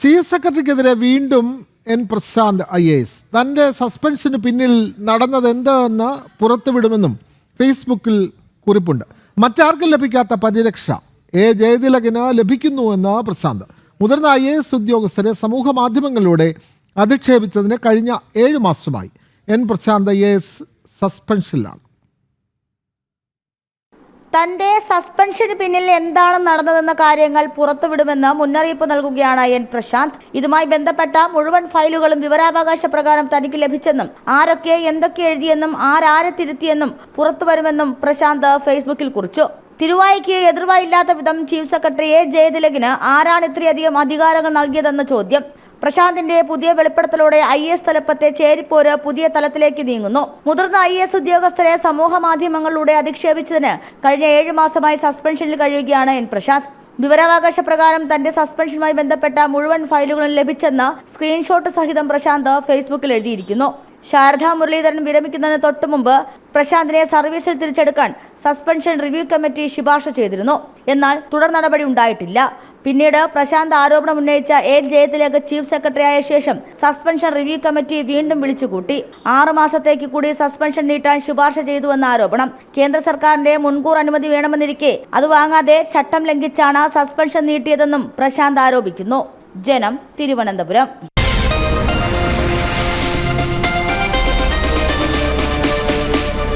Chief സെക്രട്ടറിക്കെതിരെ വീണ്ടും N Prashant IAS തൻ്റെ സസ്പെൻഷന് പിന്നിൽ നടന്നത് എന്തെന്ന് പുറത്തുവിടുമെന്നും ഫേസ്ബുക്കിൽ കുറിപ്പുണ്ട്. മറ്റാർക്കും ലഭിക്കാത്ത പരിരക്ഷ ജയതിലകന് ലഭിക്കുന്നുവെന്ന് പ്രശാന്ത്. മുതിർന്ന IAS ഉദ്യോഗസ്ഥരെ സമൂഹ മാധ്യമങ്ങളിലൂടെ അധിക്ഷേപിച്ചതിന് കഴിഞ്ഞ 7 മാസമായി എൻ പ്രശാന്ത് IAS സസ്പെൻഷനിലാണ്. തന്റെ സസ്പെൻഷന് പിന്നിൽ എന്താണ് നടന്നതെന്ന കാര്യങ്ങൾ പുറത്തുവിടുമെന്ന് മുന്നറിയിപ്പ് നൽകുകയാണ് എൻ പ്രശാന്ത്. ഇതുമായി ബന്ധപ്പെട്ട മുഴുവൻ ഫയലുകളും വിവരാവകാശ പ്രകാരം തനിക്ക് ലഭിച്ചെന്നും ആരൊക്കെ എന്തൊക്കെ എഴുതിയെന്നും ആരാരെ തിരുത്തിയെന്നും പുറത്തുവരുമെന്നും പ്രശാന്ത് ഫേസ്ബുക്കിൽ കുറിച്ചു. തിരുവായിക്ക് എതിർവായില്ലാത്ത വിധം ചീഫ് സെക്രട്ടറി ജയതിലകിന് ആരാണ് ഇത്രയധികം അധികാരങ്ങൾ നൽകിയതെന്ന ചോദ്യം. പ്രശാന്തിന്റെ പുതിയ വെളിപ്പെടുത്തലോടെ IAS തലപ്പത്തെ ചേരിപ്പോര് പുതിയ തലത്തിലേക്ക് നീങ്ങുന്നു. മുതിർന്ന IAS ഉദ്യോഗസ്ഥരെ സമൂഹ മാധ്യമങ്ങളിലൂടെ അധിക്ഷേപിച്ചതിന് കഴിഞ്ഞ 7 മാസമായി സസ്പെൻഷനിൽ കഴിയുകയാണ് എൻ പ്രശാന്ത്. വിവരാവകാശ പ്രകാരം തന്റെ സസ്പെൻഷനുമായി ബന്ധപ്പെട്ട മുഴുവൻ ഫയലുകളും ലഭിച്ചെന്ന് സ്ക്രീൻഷോട്ട് സഹിതം പ്രശാന്ത് ഫേസ്ബുക്കിൽ എഴുതിയിരിക്കുന്നു. ശാരദാ മുരളീധരൻ വിരമിക്കുന്നതിന് തൊട്ടു മുമ്പ് പ്രശാന്തിനെ സർവീസിൽ തിരിച്ചെടുക്കാൻ സസ്പെൻഷൻ റിവ്യൂ കമ്മിറ്റി ശുപാർശ ചെയ്തിരുന്നു. എന്നാൽ തുടർ നടപടി ഉണ്ടായിട്ടില്ല. പിന്നീട് പ്രശാന്ത് ആരോപണം ഉന്നയിച്ച ജയതിലക് ചീഫ് സെക്രട്ടറിയായ ശേഷം സസ്പെൻഷൻ റിവ്യൂ കമ്മിറ്റി വീണ്ടും വിളിച്ചുകൂട്ടി. 6 മാസത്തേക്ക് കൂടി സസ്പെൻഷൻ നീട്ടാൻ ശുപാർശ ചെയ്തുവെന്ന ആരോപണം. കേന്ദ്ര സർക്കാരിന്റെ മുൻകൂർ അനുമതി വേണമെന്നിരിക്കെ അത് വാങ്ങാതെ ചട്ടം ലംഘിച്ചാണ് സസ്പെൻഷൻ നീട്ടിയതെന്നും പ്രശാന്ത് ആരോപിക്കുന്നു. ജനം, തിരുവനന്തപുരം.